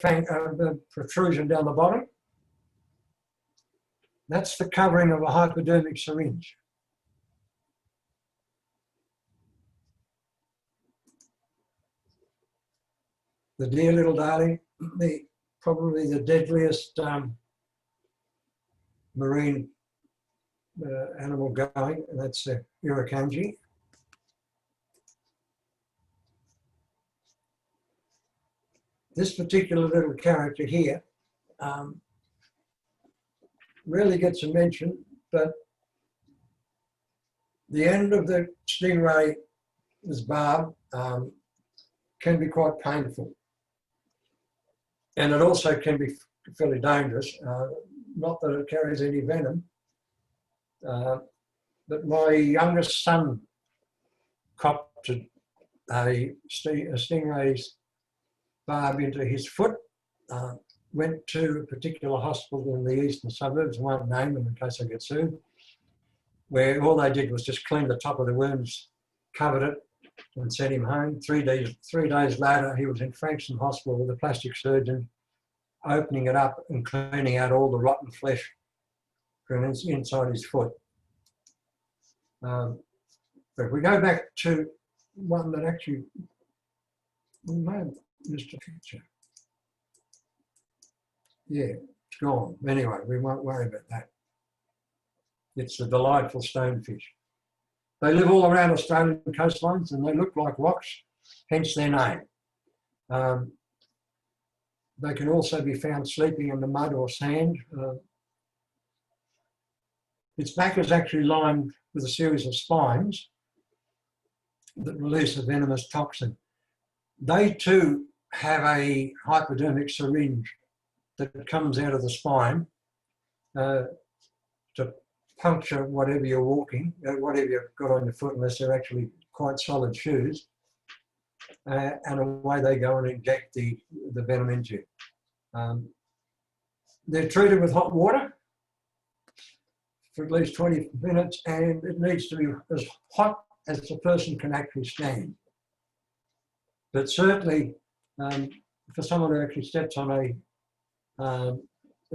the protrusion down the bottom. That's the covering of a hypodermic syringe. The dear little darling, probably the deadliest marine animal going, and that's the irukandji. This particular little character here rarely gets a mention, but the end of the stingray's barb can be quite painful. And it also can be fairly dangerous, not that it carries any venom, but my youngest son copped a stingray's barb into his foot, went to a particular hospital in the eastern suburbs, I won't name them in case I get sued, where all they did was just clean the top of the wounds, covered it, and sent him home. 3 days later, he was in Frankston Hospital with a plastic surgeon, opening it up and cleaning out all the rotten flesh from inside his foot. But if we go back to one that actually, we may have missed a picture. Yeah, it's gone. Anyway, we won't worry about that. It's the delightful stonefish. They live all around Australian coastlines and they look like rocks, hence their name. They can also be found sleeping in the mud or sand. Its back is actually lined with a series of spines that release a venomous toxin. They too have a hypodermic syringe that comes out of the spine to puncture whatever you're walking, whatever you've got on your foot, unless they're actually quite solid shoes, and away they go and inject the venom into you. They're treated with hot water for at least 20 minutes, and it needs to be as hot as the person can actually stand. But certainly, for someone who actually steps on a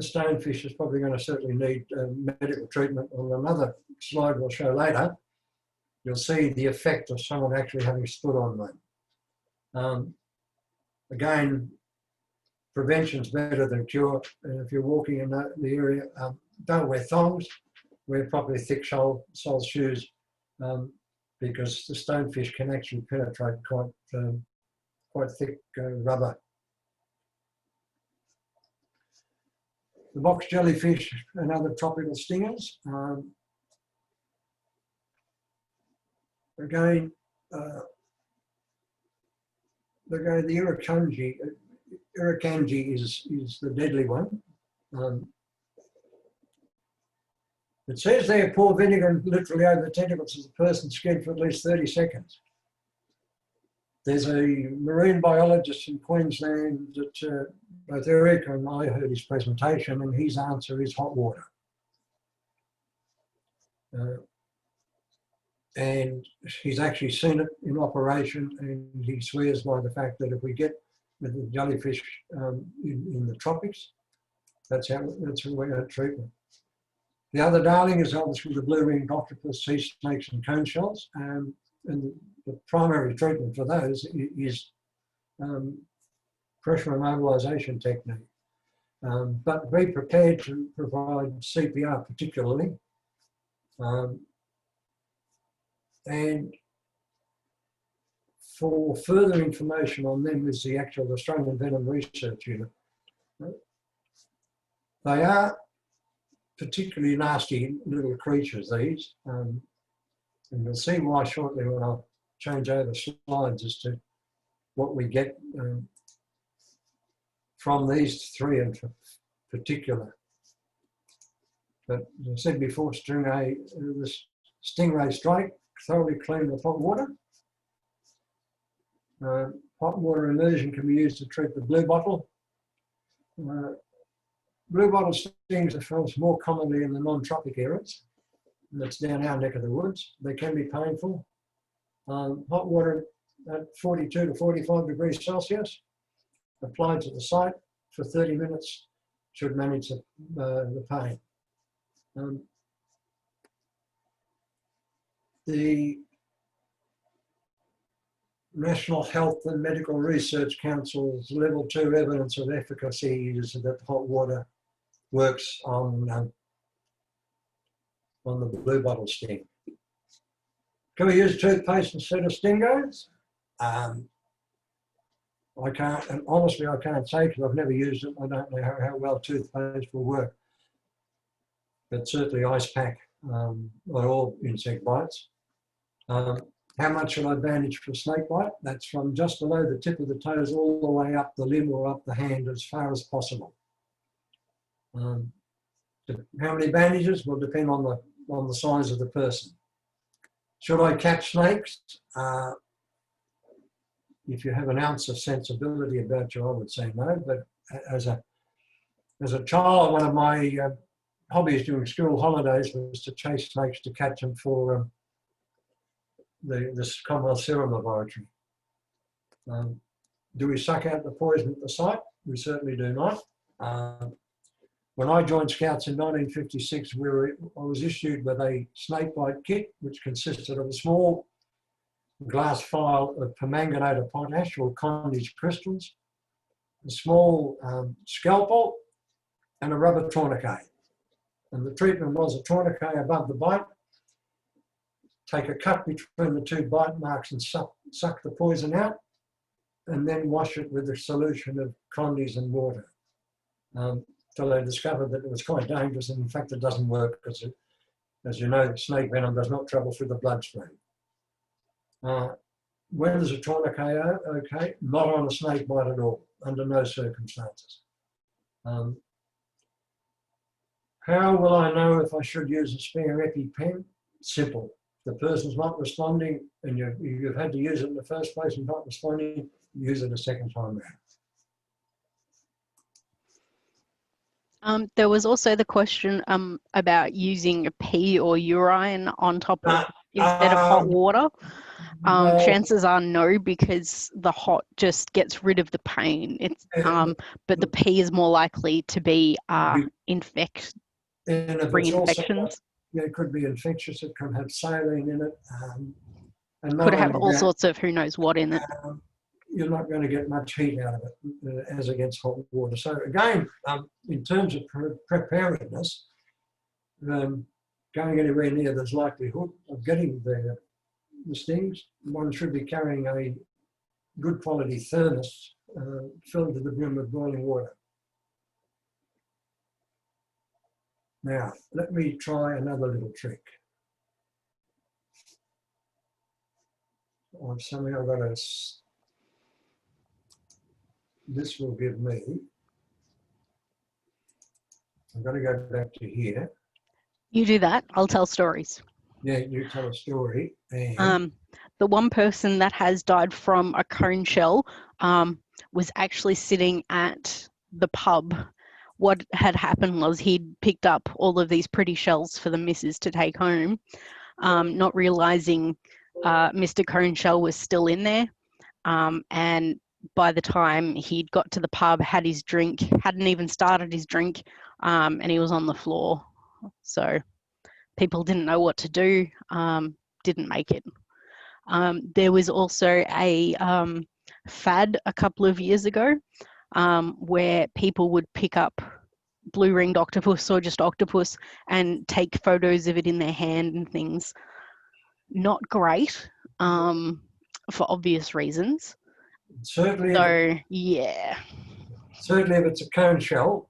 stonefish is probably going to certainly need medical treatment. On another slide we'll show later, you'll see the effect of someone actually having stood on one. Again, prevention's better than cure. And if you're walking in the area, don't wear thongs, wear properly thick sole shoes, because the stonefish can actually penetrate quite thick rubber. The box jellyfish and other tropical stingers. Again, the irukandji is the deadly one. It says there, pour vinegar literally over the tentacles of the person's skin for at least 30 seconds. There's a marine biologist in Queensland that both Eric and I heard his presentation, and his answer is hot water. And he's actually seen it in operation, and he swears by the fact that if we get with the jellyfish in the tropics, that's how we're going to treat them. The other darling is obviously the blue-ringed octopus, sea snakes and cone shells, and the primary treatment for those is pressure immobilisation technique. But be prepared to provide CPR particularly. And for further information on them is the actual Australian Venom Research Unit. They are particularly nasty little creatures, these. And you'll see why shortly when I change over slides as to what we get from these three in particular. But as I said before, the stingray strike, thoroughly clean with hot water. Hot water immersion can be used to treat the blue bottle. Blue bottle stings are found more commonly in the non-tropic areas. That's down our neck of the woods. They can be painful. Hot water at 42 to 45 degrees Celsius applied to the site for 30 minutes should manage the pain. The National Health and Medical Research Council's level 2 evidence of efficacy is that hot water works on the blue bottle sting. Can we use toothpaste instead of stingos? I can't, and honestly I can't say because I've never used it. I don't know how well toothpaste will work. But certainly ice pack on all insect bites. How much should I bandage for snake bite? That's from just below the tip of the toes all the way up the limb or up the hand as far as possible. How many bandages will depend on the size of the person. Should I catch snakes? If you have an ounce of sensibility about you, I would say no. But as a child, one of my hobbies during school holidays was to chase snakes to catch them for the Commonwealth Serum Laboratory. Do we suck out the poison at the site? We certainly do not. When I joined Scouts in 1956, I was issued with a snakebite kit, which consisted of a small glass vial of permanganate of potash or Condy's crystals, a small scalpel, and a rubber tourniquet. And the treatment was a tourniquet above the bite, take a cut between the two bite marks and suck the poison out, and then wash it with a solution of Condy's and water. So they discovered that it was quite dangerous, and in fact it doesn't work because, as you know, snake venom does not travel through the bloodstream. When is a tourniquet okay? Not on a snake bite at all, under no circumstances. How will I know if I should use a spare EpiPen? Simple. If the person's not responding and you've had to use it in the first place and not responding, use it a second time around. There was also the question about using pee or urine on top of instead of hot water. Chances are no, because the hot just gets rid of the pain. It's but the pee is more likely to be bring infections. Yeah, it could be infectious. It could have saline in it. And could have all sorts of who knows what in it. You're not going to get much heat out of it as against hot water. So again, in terms of preparedness, going anywhere near there's likelihood of getting the stings, one should be carrying a good quality thermos filled to the brim with boiling water. Now, let me try another little trick. I've somehow got a... This will give me... I'm going to go back to here. You do that, I'll tell stories. Yeah, you tell a story. And the one person that has died from a cone shell was actually sitting at the pub. What had happened was he'd picked up all of these pretty shells for the missus to take home, not realising Mr. Cone Shell was still in there. And by the time he'd got to the pub, had his drink, hadn't even started his drink, and he was on the floor. So people didn't know what to do, didn't make it. There was also a fad a couple of years ago where people would pick up blue-ringed octopus or just octopus and take photos of it in their hand and things. Not great, for obvious reasons. Certainly, yeah. Certainly if it's a cone shell,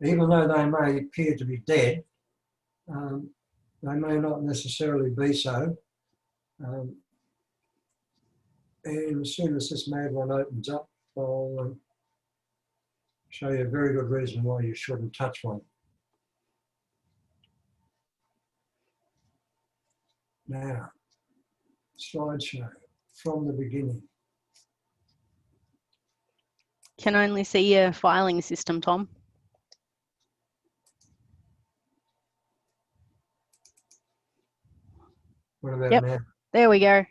even though they may appear to be dead, they may not necessarily be so. And as soon as this mad one opens up, I'll show you a very good reason why you shouldn't touch one. Now, slideshow from the beginning. Can only see your filing system, Tom. What about now? There we go.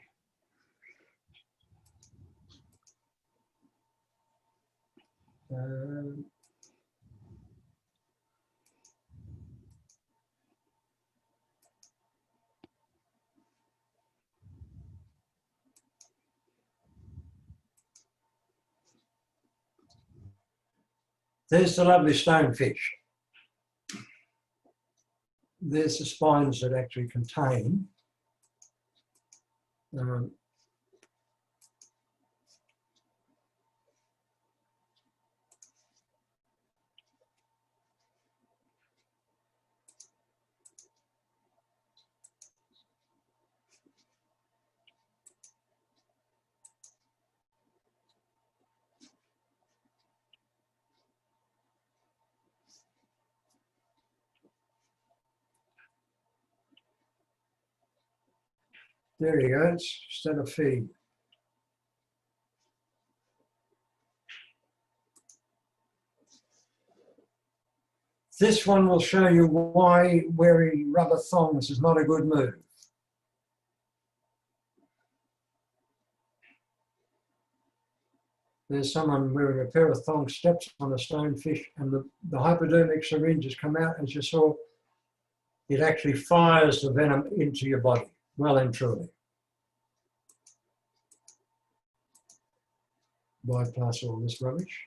Um, there's the lovely stonefish. There's the spines that actually contain there you go, it's instead of feed. This one will show you why wearing rubber thongs is not a good move. There's someone wearing a pair of thongs, steps on a stonefish, and the hypodermic syringe has come out, as you saw. It actually fires the venom into your body, well and truly. Bypass all this rubbish.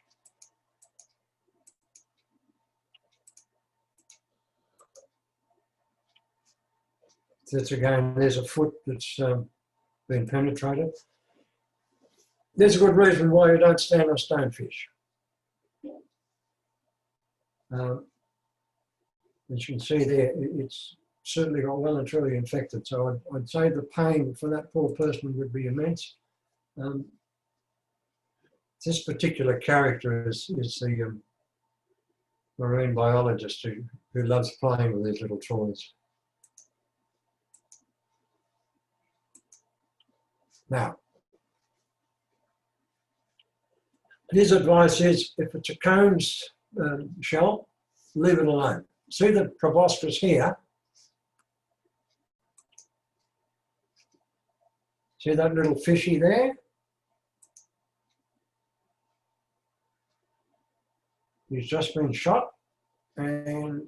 That's again, there's a foot that's been penetrated. There's a good reason why you don't stand on stonefish. As you can see there, it's certainly got well and truly infected. So I'd say the pain for that poor person would be immense. This particular character is the marine biologist who loves playing with these little toys. Now, his advice is, if it's a Cohn's shell, leave it alone. See the proboscis here? See that little fishy there? He's just been shot, and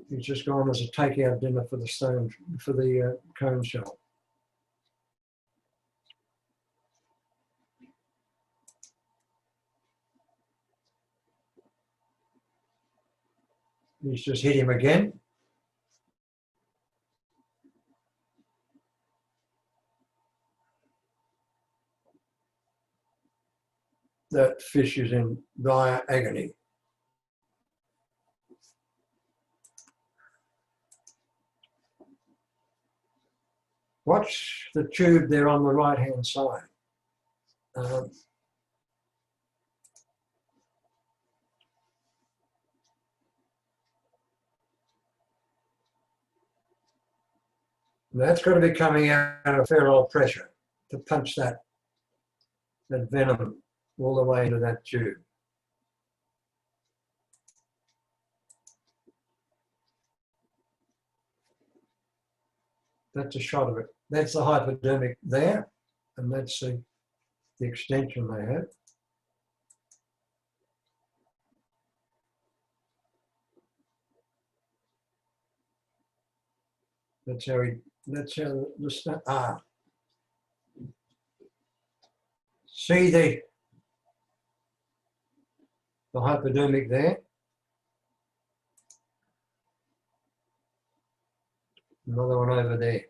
he's just gone as a takeout dinner for the Cohn shell. He's just hit him again. That fish is in dire agony. Watch the tube there on the right-hand side. That's got to be coming out of a fair old pressure to punch that venom all the way into that tube. That's a shot of it. That's the hypodermic there, and that's the extension they have. That's how the see the hypodermic there. Another one over there.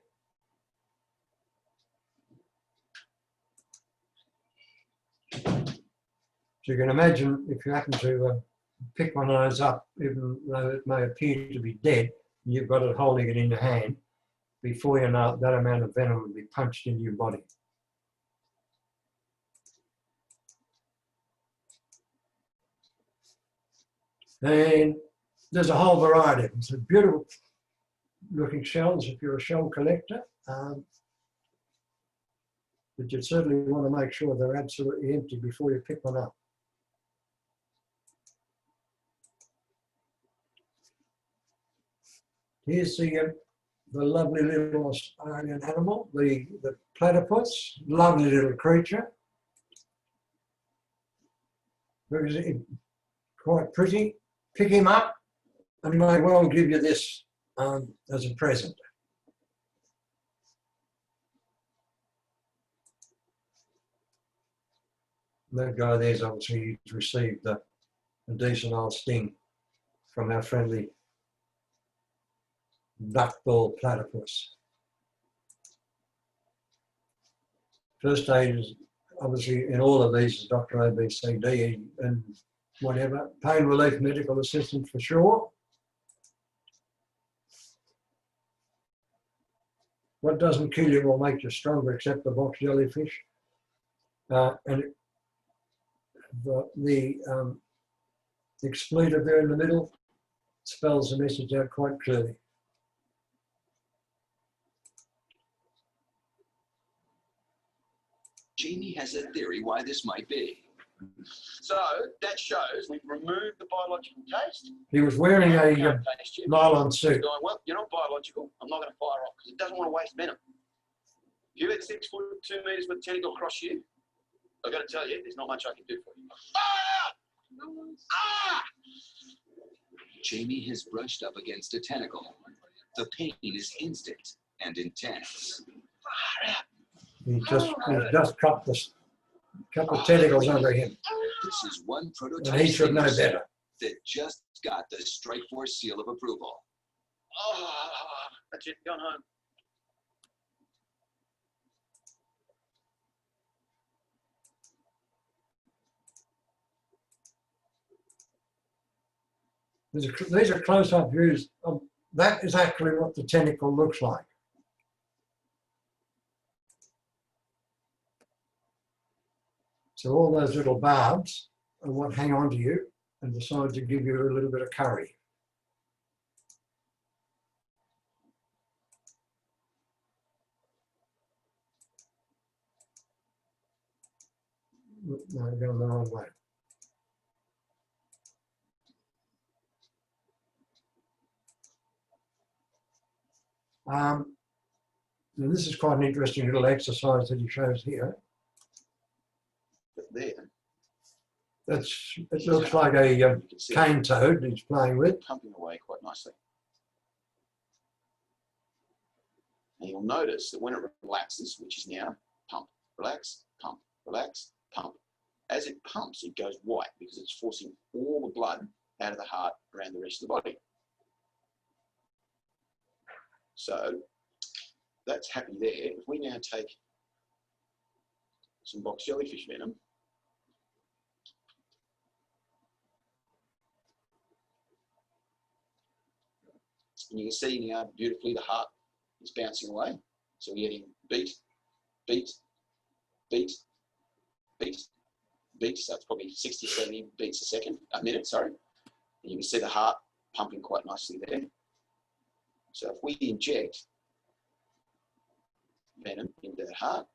So you can imagine if you happen to pick one of those up, even though it may appear to be dead, and you've got it holding it in your hand, before you know it, that amount of venom will be punched into your body. And there's a whole variety of them. So beautiful looking shells if you're a shell collector. But you certainly want to make sure they're absolutely empty before you pick one up. Here's the the lovely little Australian animal, the platypus, lovely little creature. Very, quite pretty. Pick him up and he may well give you this as a present. That guy there's obviously he's received a decent old sting from our friendly duckbill platypus. First aid is obviously in all of these is Dr. ABCD and whatever. Pain relief medical assistance for sure. What doesn't kill you will make you stronger except the box jellyfish. And the expletive there in the middle spells the message out quite clearly. Jamie has a theory why this might be. So that shows we've removed the biological taste. He was wearing a nylon He's suit. going, well, you're not biological. I'm not going to fire off because it doesn't want to waste venom. If you had 6 foot 2 meters with a tentacle across you, I've got to tell you, there's not much I can do for you. Ah! Ah! Jamie has brushed up against a tentacle. The pain is instant and intense. He just cut the tentacles under him. This is one prototype And he should know better. that just got the Strikeforce seal of approval. Oh, that's it, gone home. These are close-up views. That is actually what the tentacle looks like. So all those little barbs are what hang on to you and decide to give you a little bit of curry. No, I'm going the wrong way. Now this is quite an interesting little exercise that he shows here. But there, It looks like a you can see cane toad he's playing with. pumping away quite nicely. And you'll notice that when it relaxes, which is now pump, relax, pump, relax, pump. As it pumps, it goes white because it's forcing all the blood out of the heart around the rest of the body. So that's happy there. If we now take some box jellyfish venom, and you can see now beautifully the heart is bouncing away. So we're getting beat, beat, beat, beat, beat. So it's probably 60, 70 beats a minute, sorry. And you can see the heart pumping quite nicely there. So if we inject venom into that heart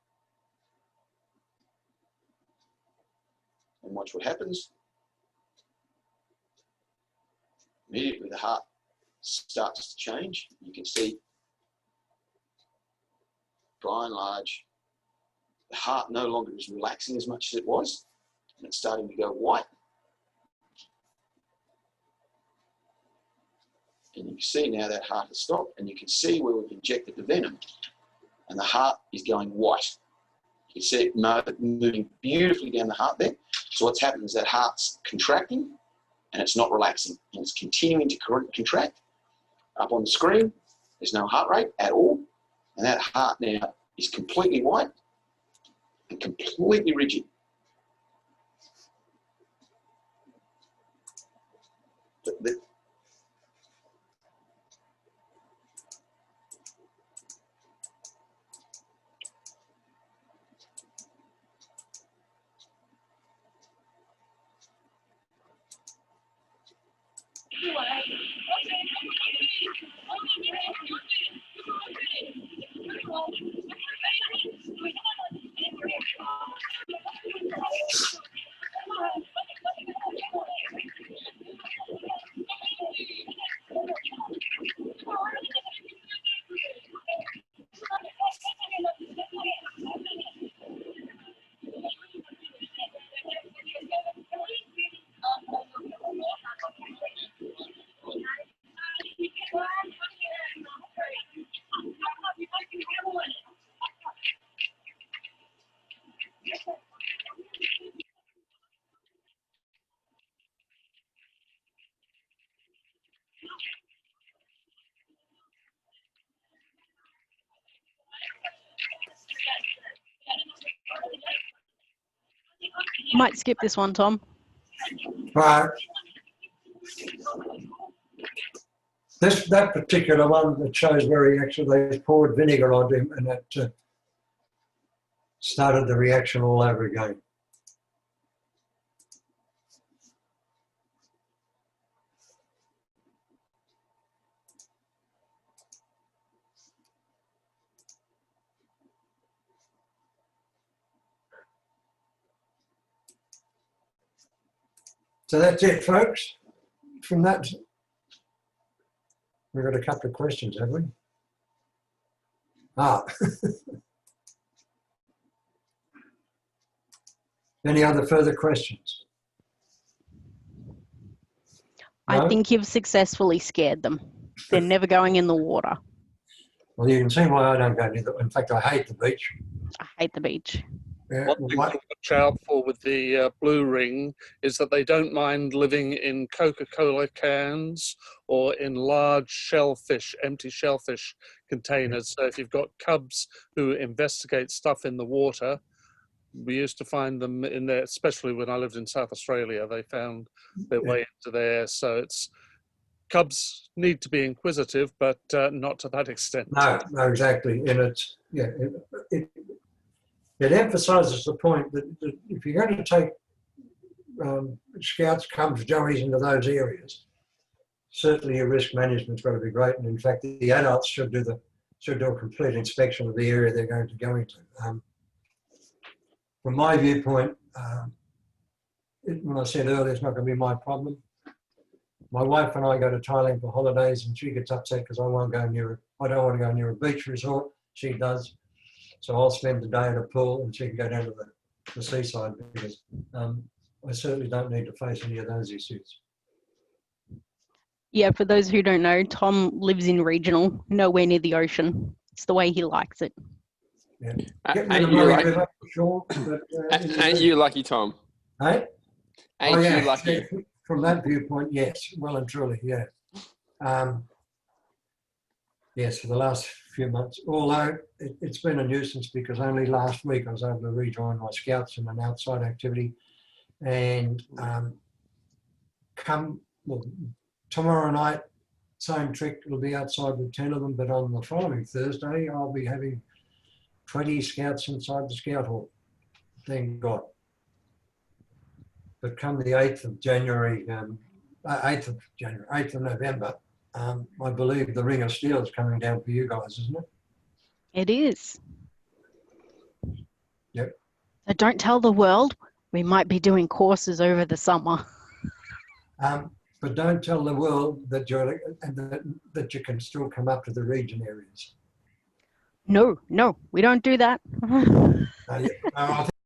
and watch what happens, immediately the heart starts to change. You can see, by and large, the heart no longer is relaxing as much as it was, and it's starting to go white. And you can see now that heart has stopped, and you can see where we've injected the venom, and the heart is going white. You can see it moving beautifully down the heart there. So what's happened is that heart's contracting, and it's not relaxing, and it's continuing to contract. Up on the screen, there's no heart rate at all, and that heart now is completely white and completely rigid. Might skip this one, Tom. But that particular one that shows where he actually they poured vinegar onto him, and that started the reaction all over again. So that's it, folks. From that, we've got a couple of questions, have we? Any other further questions? I No? think you've successfully scared them. They're never going in the water. Well, you can see why I don't go near the. In fact, I hate the beach. I hate the beach. Yeah, One thing to watch out for with the blue ring is that they don't mind living in Coca-Cola cans or in large shellfish, empty shellfish containers. So if you've got cubs who investigate stuff in the water, we used to find them in there, especially when I lived in South Australia, they found their way into there. So it's cubs need to be inquisitive, but not to that extent. No, exactly. And it's, yeah, it emphasises the point that if you're going to take scouts, cubs, joeys into those areas, certainly your risk management's got to be great. And in fact, the adults should do a complete inspection of the area they're going to go into. From my viewpoint, when I said earlier, it's not going to be my problem. My wife and I go to Thailand for holidays, and she gets upset because I don't want to go near a beach resort. She does. So I'll spend the day at a pool and she can go down to the seaside, because I certainly don't need to face any of those issues. Yeah, for those who don't know, Tom lives in regional, nowhere near the ocean. It's the way he likes it. Yeah. Get me Ain't the you Murray lucky? River, for sure. But, Ain't you lucky, Tom? Hey? Ain't you lucky? Yeah, from that viewpoint, yes, well and truly, yeah. Yes, for the last few months, although it's been a nuisance because only last week I was able to rejoin my scouts in an outside activity, and tomorrow night, same trick, it'll be outside with 10 of them, but on the following Thursday, I'll be having 20 scouts inside the scout hall, thank God. But come the 8th of January, 8th of November, I believe the Ring of Steel is coming down for you guys, isn't it? It is. Yep. So don't tell the world. We might be doing courses over the summer. But don't tell the world that that you can still come up to the region areas. No, we don't do that. I